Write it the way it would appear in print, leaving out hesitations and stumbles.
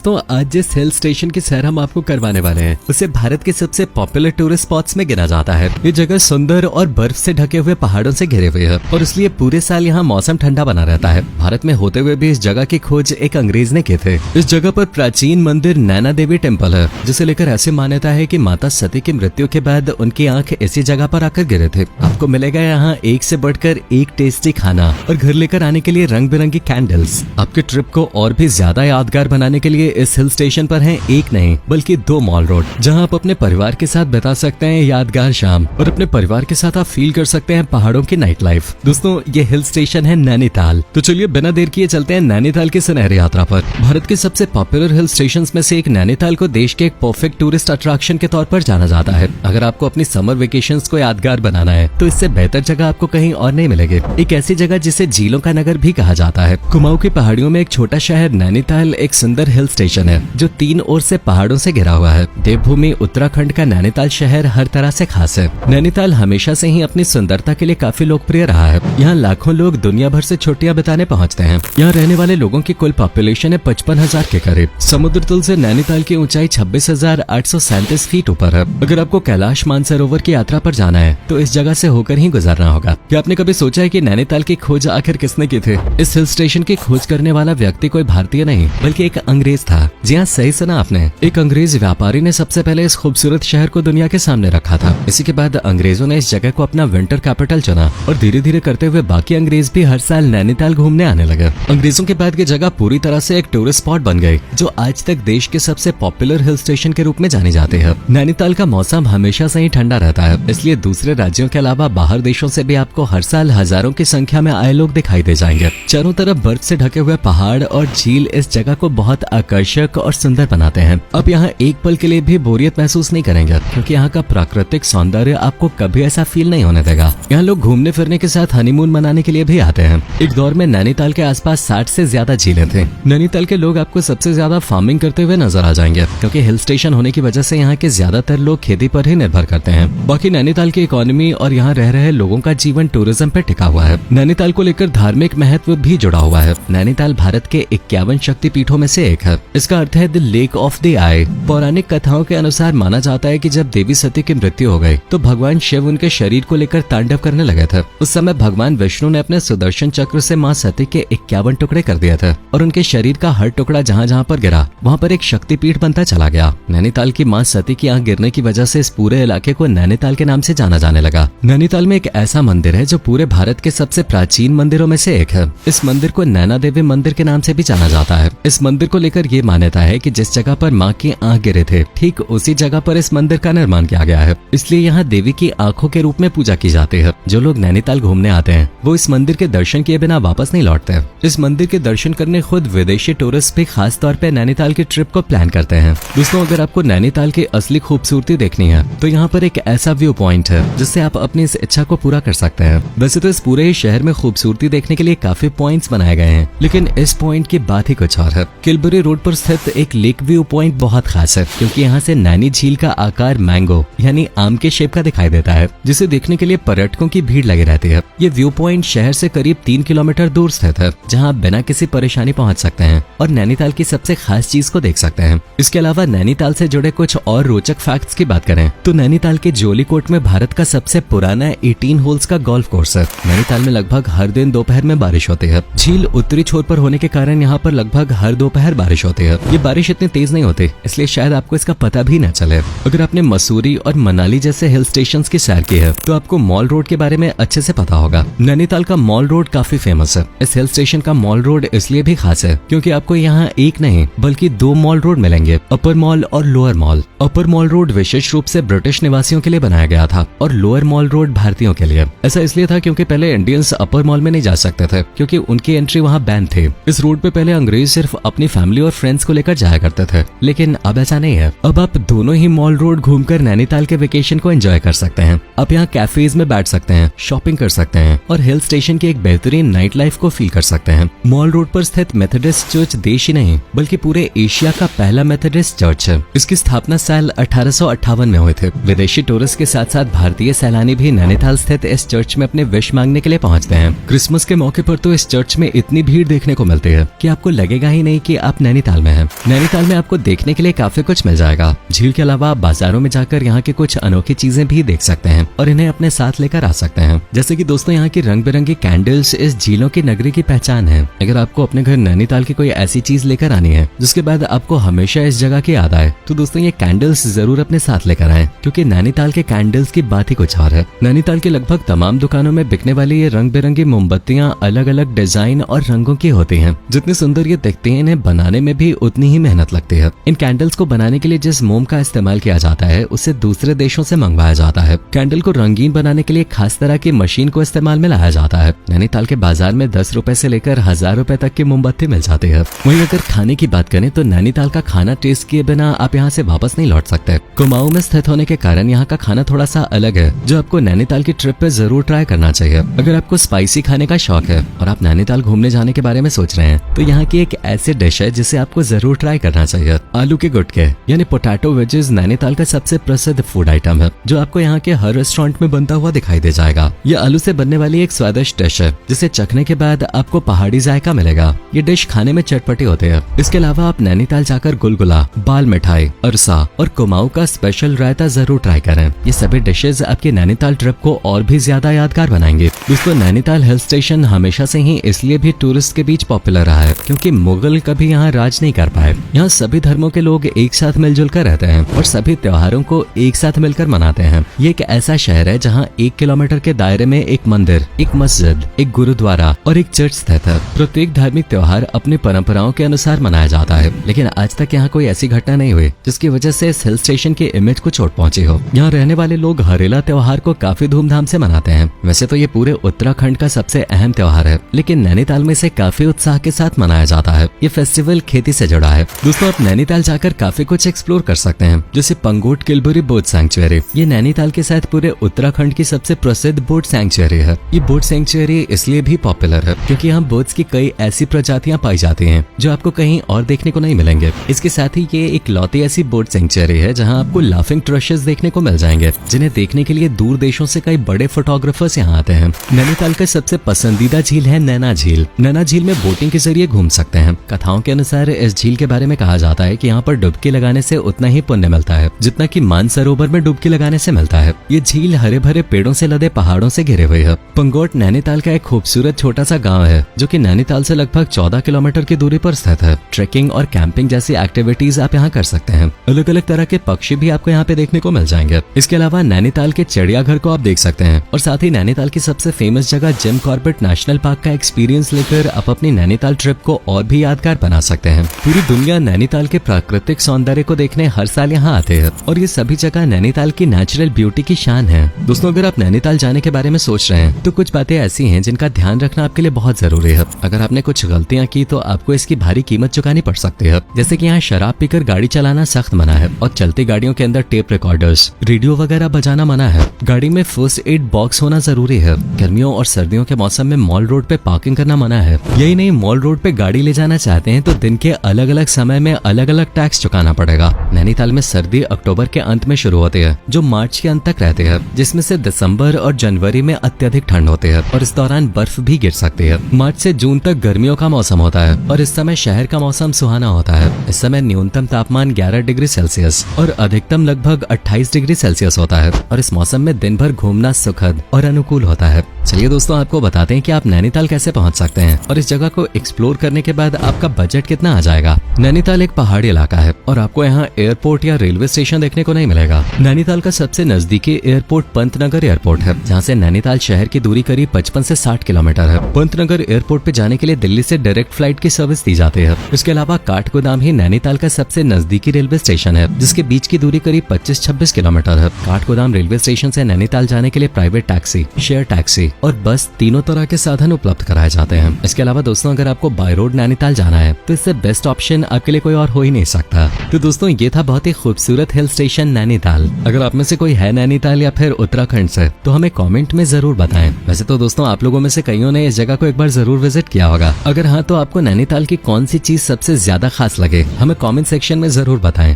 दोस्तों आज जिस हिल स्टेशन की सैर हम आपको करवाने वाले हैं उसे भारत के सबसे पॉपुलर टूरिस्ट स्पॉट्स में गिना जाता है। ये जगह सुंदर और बर्फ से ढके हुए पहाड़ों से घिरे हुए है और इसलिए पूरे साल यहाँ मौसम ठंडा बना रहता है। भारत में होते हुए भी इस जगह की खोज एक अंग्रेज ने की थी। इस जगह पर प्राचीन मंदिर नैना देवी टेम्पल है, जिसे लेकर ऐसी मान्यता है कि माता सती की मृत्यु के बाद उनकी आंख इसी जगह पर आकर गिरे थे। आपको मिलेगा यहाँ एक से बढ़कर एक टेस्टी खाना और घर लेकर आने के लिए रंग बिरंगी कैंडल्स। आपके ट्रिप को और भी ज्यादा यादगार बनाने के लिए इस हिल स्टेशन पर हैं एक नहीं बल्कि 2 मॉल रोड, जहां आप अपने परिवार के साथ बिता सकते हैं यादगार शाम और अपने परिवार के साथ आप फील कर सकते हैं पहाड़ों की नाइट लाइफ। दोस्तों ये हिल स्टेशन है नैनीताल। तो चलिए बिना देर किए चलते हैं नैनीताल की सुनहरी यात्रा पर। भारत के सबसे पॉपुलर हिल स्टेशन में से एक नैनीताल को देश के एक परफेक्ट टूरिस्ट अट्रैक्शन के तौर पर जाना जाता है। अगर आपको अपनी समर वेकेशन को यादगार बनाना है तो इससे बेहतर जगह आपको कहीं और नहीं मिलेगी। एक ऐसी जगह जिसे झीलों का नगर भी कहा जाता है। कुमाऊं की पहाड़ियों में एक छोटा शहर नैनीताल एक सुंदर हिल स्टेशन है जो 3 ओर से पहाड़ों से घिरा हुआ है। देवभूमि उत्तराखंड का नैनीताल शहर हर तरह से खास है। नैनीताल हमेशा से ही अपनी सुंदरता के लिए काफी लोकप्रिय रहा है। यहाँ लाखों लोग दुनिया भर से छुट्टियां बिताने पहुँचते हैं। यहाँ रहने वाले लोगों की कुल पॉपुलेशन है 55,000 के करीब। समुद्र तल से नैनीताल की ऊंचाई 26,837 फीट ऊपर है। अगर आपको कैलाश मानसरोवर की यात्रा पर जाना है तो इस जगह से होकर ही गुजरना होगा। क्या आपने कभी सोचा है कि नैनीताल की खोज आखिर किसने की थी? इस हिल स्टेशन की खोज करने वाला व्यक्ति कोई भारतीय नहीं बल्कि एक अंग्रेज था। जी हाँ, सही सुना आपने। एक अंग्रेज व्यापारी ने सबसे पहले इस खूबसूरत शहर को दुनिया के सामने रखा था। इसी के बाद अंग्रेजों ने इस जगह को अपना विंटर कैपिटल चुना और धीरे धीरे करते हुए बाकी अंग्रेज भी हर साल नैनीताल घूमने आने लगे। अंग्रेजों के बाद की जगह पूरी तरह से एक टूरिस्ट स्पॉट बन गई जो आज तक देश के सबसे पॉपुलर हिल स्टेशन के रूप में जानी जाती है। नैनीताल का मौसम हमेशा से ही ठंडा रहता है, इसलिए दूसरे राज्यों के अलावा बाहर देशों से भी आपको हर साल हजारों की संख्या में आए लोग दिखाई दे जाएंगे। चारों तरफ बर्फ से ढके हुए पहाड़ और झील इस जगह को बहुत आकर्षक और सुंदर बनाते हैं। आप यहाँ एक पल के लिए भी बोरियत महसूस नहीं करेंगे क्योंकि यहाँ का प्राकृतिक सौंदर्य आपको कभी ऐसा फील नहीं होने देगा। यहाँ लोग घूमने फिरने के साथ हनीमून मनाने के लिए भी आते हैं। एक दौर में नैनीताल के आसपास 60 से ज्यादा झीलें थी। नैनीताल के लोग आपको सबसे ज्यादा फार्मिंग करते हुए नजर आ जाएंगे क्योंकि हिल स्टेशन होने की वजह से यहाँ के ज्यादातर लोग खेती पर ही निर्भर करते हैं। बाकी नैनीताल की इकोनॉमी और यहाँ रह रहे लोगों का जीवन टूरिज्म पर टिका हुआ है। नैनीताल को लेकर धार्मिक महत्व भी जुड़ा हुआ है। नैनीताल भारत के 51 शक्तिपीठों में से एक है। इसका अर्थ है द लेक ऑफ द आई। पौराणिक कथाओं के अनुसार माना जाता है कि जब देवी सती की मृत्यु हो गई तो भगवान शिव उनके शरीर को लेकर तांडव करने लगे थे। उस समय भगवान विष्णु ने अपने सुदर्शन चक्र से माँ सती के 51 टुकड़े कर दिए थे और उनके शरीर का हर टुकड़ा जहाँ जहाँ पर गिरा वहाँ पर एक शक्तिपीठ बनता चला गया। नैनीताल की माँ सती की आंख गिरने की वजह से इस पूरे इलाके को नैनीताल के नाम से जाना जाने लगा। नैनीताल में एक ऐसा मंदिर है जो पूरे भारत के सबसे प्राचीन मंदिरों में से एक है। इस मंदिर को नैना देवी मंदिर के नाम से भी जाना जाता है। इस मंदिर को लेकर ये मान्यता है कि जिस जगह पर माँ की आंख गिरे थे ठीक उसी जगह पर इस मंदिर का निर्माण किया गया है। इसलिए यहाँ देवी की आंखों के रूप में पूजा की जाती है। जो लोग नैनीताल घूमने आते हैं वो इस मंदिर के दर्शन किए बिना वापस नहीं लौटते। इस मंदिर के दर्शन करने खुद विदेशी टूरिस्ट भी खास तौर पे नैनीताल की ट्रिप को प्लान करते हैं। दोस्तों अगर आपको नैनीताल की असली खूबसूरती देखनी है तो यहाँ पर एक ऐसा व्यू पॉइंट है जिससे आप अपनी इस इच्छा को पूरा कर सकते हैं। वैसे तो इस पूरे शहर में खूबसूरती देखने के लिए काफी पॉइंट्स बनाए गए हैं, लेकिन इस पॉइंट की बात ही कुछ और है। किलबरी रोड पर स्थित एक लेक व्यू पॉइंट बहुत खास है क्योंकि यहाँ से नैनी झील का आकार मैंगो यानी आम के शेप का दिखाई देता है, जिसे देखने के लिए पर्यटकों की भीड़ लगी रहती है। ये व्यू पॉइंट शहर से करीब 3 किलोमीटर दूर स्थित है, जहाँ आप बिना किसी परेशानी पहुँच सकते हैं और नैनीताल की सबसे खास चीज को देख सकते हैं। इसके अलावा नैनीताल से जुड़े कुछ और रोचक फैक्ट्स की बात करें तो नैनीताल के जोलीकोट में भारत का सबसे पुराना 18 होल्स का गोल्फ कोर्स है। नैनीताल में लगभग हर दिन दोपहर में बारिश होती है। झील उत्तरी छोर पर होने के कारण यहाँ पर लगभग हर दोपहर बारिश होती है। ये बारिश इतनी तेज नहीं होती इसलिए शायद आपको इसका पता भी न चले। अगर आपने मसूरी और मनाली जैसे हिल स्टेशंस की सैर की है तो आपको मॉल रोड के बारे में अच्छे से पता होगा। नैनीताल का मॉल रोड काफी फेमस है। इस हिल स्टेशन का मॉल रोड इसलिए भी खास है क्योंकि आपको यहाँ एक नहीं बल्कि 2 मॉल रोड मिलेंगे, अपर मॉल और लोअर मॉल। अपर मॉल रोड विशेष रूप से ब्रिटिश निवासियों के लिए बनाया गया था और लोअर मॉल रोड भारतीयों के लिए। ऐसा इसलिए था क्योंकि पहले इंडियंस अपर मॉल में नहीं जा सकते थे क्योंकि उनकी एंट्री वहाँ बैन थी। इस रोड पे पहले अंग्रेज सिर्फ अपनी फैमिली और फ्रेंड्स को लेकर जाया करते थे, लेकिन अब ऐसा नहीं है। अब आप दोनों ही मॉल रोड घूमकर नैनीताल के वेकेशन को एंजॉय कर सकते हैं। आप यहाँ कैफेज में बैठ सकते हैं, शॉपिंग कर सकते हैं और हिल स्टेशन की एक बेहतरीन नाइट लाइफ को फील कर सकते हैं। मॉल रोड पर स्थित मेथोडिस्ट चर्च देश ही नहीं बल्कि पूरे एशिया का पहला मेथोडिस्ट चर्च है। इसकी स्थापना साल 1858 में हुए थे। विदेशी टूरिस्ट के साथ साथ भारतीय सैलानी भी नैनीताल स्थित इस चर्च में अपने विश मांगने के लिए पहुंचते हैं। क्रिसमस के मौके पर तो इस चर्च में इतनी भीड़ देखने को मिलती है कि आपको लगेगा ही नहीं कि आप नैनीताल में है। नैनीताल में आपको देखने के लिए काफी कुछ मिल जाएगा। झील के अलावा आप बाजारों में जाकर यहाँ की कुछ अनोखी चीजें भी देख सकते हैं और इन्हें अपने साथ लेकर आ सकते हैं। जैसे कि दोस्तों यहाँ की रंग बिरंगी कैंडल्स इस झीलों की नगरी की पहचान है। अगर आपको अपने घर नैनीताल की कोई ऐसी चीज लेकर आनी है जिसके बाद आपको हमेशा इस जगह की याद आए, तो दोस्तों ये कैंडल्स जरूर अपने साथ लेकर आए, क्योंकि नैनीताल के कैंडल्स की बात ही कुछ और है। नैनीताल की लगभग तमाम दुकानों में बिकने वाली ये रंग बिरंगी मोमबत्तियां अलग अलग डिजाइन और रंगों की होती हैं। जितनी सुंदर ये दिखती हैं, इन्हें बनाने में भी उतनी ही मेहनत लगती है। इन कैंडल्स को बनाने के लिए जिस मोम का इस्तेमाल किया जाता है उसे दूसरे देशों से मंगवाया जाता है। कैंडल को रंगीन बनाने के लिए खास तरह की मशीन को इस्तेमाल में लाया जाता है। नैनीताल के बाजार में 10 रुपए से लेकर 1000 रुपए तक की मोमबत्ती मिल जाती है। वहीं अगर खाने की बात करें तो नैनीताल का खाना टेस्ट किए बिना आप यहाँ से वापस नहीं लौट सकते। कुमाऊं में स्थित होने के कारण यहाँ का खाना थोड़ा सा अलग है, जो आपको नैनीताल की ट्रिप पे जरूर ट्राई करना चाहिए। अगर आपको स्पाइसी खाने का शौक है और आप नैनीताल घूमने जाने के बारे में सोच रहे हैं, तो यहाँ की एक ऐसी डिश है जिसे आपको जरूर ट्राई करना चाहिए। आलू के गुटके यानी पोटैटो वेजेस नैनीताल का सबसे प्रसिद्ध फूड आइटम है, जो आपको यहाँ के हर रेस्टोरेंट में बनता हुआ दिखाई दे जाएगा। ये आलू से बनने वाली एक स्वादिष्ट डिश है, जिसे चखने के बाद आपको पहाड़ी जायका मिलेगा। ये डिश खाने में चटपटी होती है। इसके अलावा आप नैनीताल जाकर गुलगुला, बाल मिठाई, अरसा और कुमाऊं का स्पेशल रायता जरूर ट्राई करें। ये सभी डिशेज आपकी नैनीताल ट्रिप को और भी ज्यादा यादगार बनाएंगे। दोस्तों नैनीताल हिल स्टेशन हमेशा से ही इसलिए भी टूरिस्ट के बीच पॉपुलर रहा है, क्योंकि मुगल कभी यहाँ राज नहीं कर पाए। यहाँ सभी धर्मों के लोग एक साथ मिलजुल कर रहते हैं और सभी त्योहारों को एक साथ मिलकर मनाते हैं। ये एक ऐसा शहर है जहाँ 1 किलोमीटर के दायरे में एक मंदिर, एक मस्जिद, एक गुरुद्वारा और एक चर्च स्थित है। प्रत्येक धार्मिक त्योहार अपनी परंपराओं के अनुसार मनाया जाता है, लेकिन आज तक यहाँ कोई ऐसी घटना नहीं हुई जिसकी वजह से इस हिल स्टेशन की इमेज को चोट पहुंची हो। यहाँ रहने वाले लोग हरेला त्योहार को काफी धूमधाम से मनाते हैं। वैसे तो ये पूरे उत्तराखंड का सबसे अहम त्योहार है, लेकिन नैनीताल में इसे काफी उत्साह के साथ मनाया जाता है। ये फेस्टिवल खेती से जुड़ा है। दोस्तों आप नैनीताल जाकर काफी कुछ एक्सप्लोर कर सकते हैं, जैसे पंगोट किलबुरी बोट सैंक्चुअरी। ये नैनीताल के साथ पूरे उत्तराखंड की सबसे प्रसिद्ध बोट सैंक्चुअरी है। ये बोट सैंक्चुअरी इसलिए भी पॉपुलर है क्योंकि यहाँ बोट्स की कई ऐसी प्रजातियां पाई जाती हैं जो आपको कहीं और देखने को नहीं मिलेंगे। इसके साथ ही ये एक लौती ऐसी बोट सैंक्चुअरी है जहाँ आपको लाफिंग ट्रशेस देखने को मिल जाएंगे, जिन्हें देखने के लिए दूर देशों से कई बड़े फोटोग्राफर्स यहाँ आते हैं। नैनीताल का सबसे पसंदीदा झील है नैना झील। नैना झील में बोटिंग के जरिए घूम सकते हैं। कथाओं के अनुसार इस झील के बारे में कहा जाता है कि यहाँ पर डुबकी लगाने से उतना ही पुण्य मिलता है जितना कि मानसरोवर में डुबकी लगाने से मिलता है। ये झील हरे भरे पेड़ों से लदे पहाड़ों से घिरे हुए है। पंगोट नैनीताल का एक खूबसूरत छोटा सा गाँव है, जो की नैनीताल से लगभग 14 किलोमीटर की दूरी पर स्थित है। ट्रेकिंग और कैंपिंग जैसी एक्टिविटीज आप यहाँ कर सकते हैं। अलग अलग तरह के पक्षी भी आपको यहाँ पे देखने को मिल जाएंगे। इसके अलावा नैनीताल के चिड़ियाघर को आप देख सकते हैं और साथ ही नैनीताल की सबसे फेमस जगह जिम कॉर्बेट नेशनल पार्क का एक्सपीरियंस लेकर आप अपनी नैनीताल ट्रिप को और भी यादगार बना सकते हैं। पूरी दुनिया नैनीताल के प्राकृतिक सौंदर्य को देखने हर साल यहाँ आते हैं और ये सभी जगह नैनीताल की नेचुरल ब्यूटी की शान है। दोस्तों अगर आप नैनीताल जाने के बारे में सोच रहे हैं तो कुछ बातें ऐसी हैं जिनका ध्यान रखना आपके लिए बहुत जरूरी है। अगर आपने कुछ गलतियाँ की तो आपको इसकी भारी कीमत चुकानी पड़ सकती है। जैसे कि यहाँ शराब पीकर गाड़ी चलाना सख्त मना है और चलती गाड़ियों के अंदर टेप रिकॉर्डर्स, रेडियो वगैरह बजाना मना है। गाड़ी में फर्स्ट एड बॉक्स होना जरूरी है। गर्मियों और सर्दियों के मौसम में मॉल रोड पे पार्किंग करना मना है। यही नहीं, मॉल रोड पे गाड़ी ले जाना चाहते हैं तो दिन के अलग अलग समय में अलग अलग टैक्स चुकाना पड़ेगा। नैनीताल में सर्दी अक्टूबर के अंत में शुरू होती है, जो मार्च के अंत तक रहती है, जिसमें से दिसंबर और जनवरी में अत्यधिक ठंड होती है और इस दौरान बर्फ भी गिर सकती है। मार्च से जून तक गर्मियों का मौसम होता है और इस समय शहर का मौसम सुहाना होता है। इस समय न्यूनतम तापमान 11 डिग्री सेल्सियस और अधिकतम लगभग 28 डिग्री सेल्सियस होता है और इस मौसम में दिन भर घूमना सुखद और अनुकूल होता है। चलिए दोस्तों आपको बताते हैं कि आप नैनीताल कैसे पहुंच सकते हैं और इस जगह को एक्सप्लोर करने के बाद आपका बजट कितना आ जाएगा। नैनीताल एक पहाड़ी इलाका है और आपको यहाँ एयरपोर्ट या रेलवे स्टेशन देखने को नहीं मिलेगा। नैनीताल का सबसे नजदीकी एयरपोर्ट पंतनगर एयरपोर्ट है, जहाँ से नैनीताल शहर की दूरी करीब 55 से 60 किलोमीटर है। पंतनगर एयरपोर्ट पे जाने के लिए दिल्ली से डायरेक्ट फ्लाइट की सर्विस दी जाती है। इसके अलावा काठगोदाम ही नैनीताल का सबसे नजदीकी रेलवे स्टेशन है, जिसके बीच की दूरी करीब 25-26 किलोमीटर है। काठगोदाम रेलवे स्टेशन से नैनीताल जाने के लिए प्राइवेट टैक्सी, शेयर टैक्सी और बस तीनों तरह के साधन उपलब्ध कराए जाते हैं। इसके अलावा दोस्तों अगर आपको बाय रोड नैनीताल जाना है तो इससे बेस्ट ऑप्शन आपके लिए कोई और हो ही नहीं सकता। तो दोस्तों ये था बहुत ही खूबसूरत हिल स्टेशन नैनीताल। अगर आप में से कोई है नैनीताल या फिर उत्तराखंड से तो हमें कमेंट में जरूर बताएं। वैसे तो दोस्तों आप लोगों में से कईयों ने इस जगह को एक बार जरूर विजिट किया होगा। अगर हाँ तो आपको नैनीताल की कौन सी चीज सबसे ज्यादा खास लगे हमें कमेंट सेक्शन में जरूर बताएं।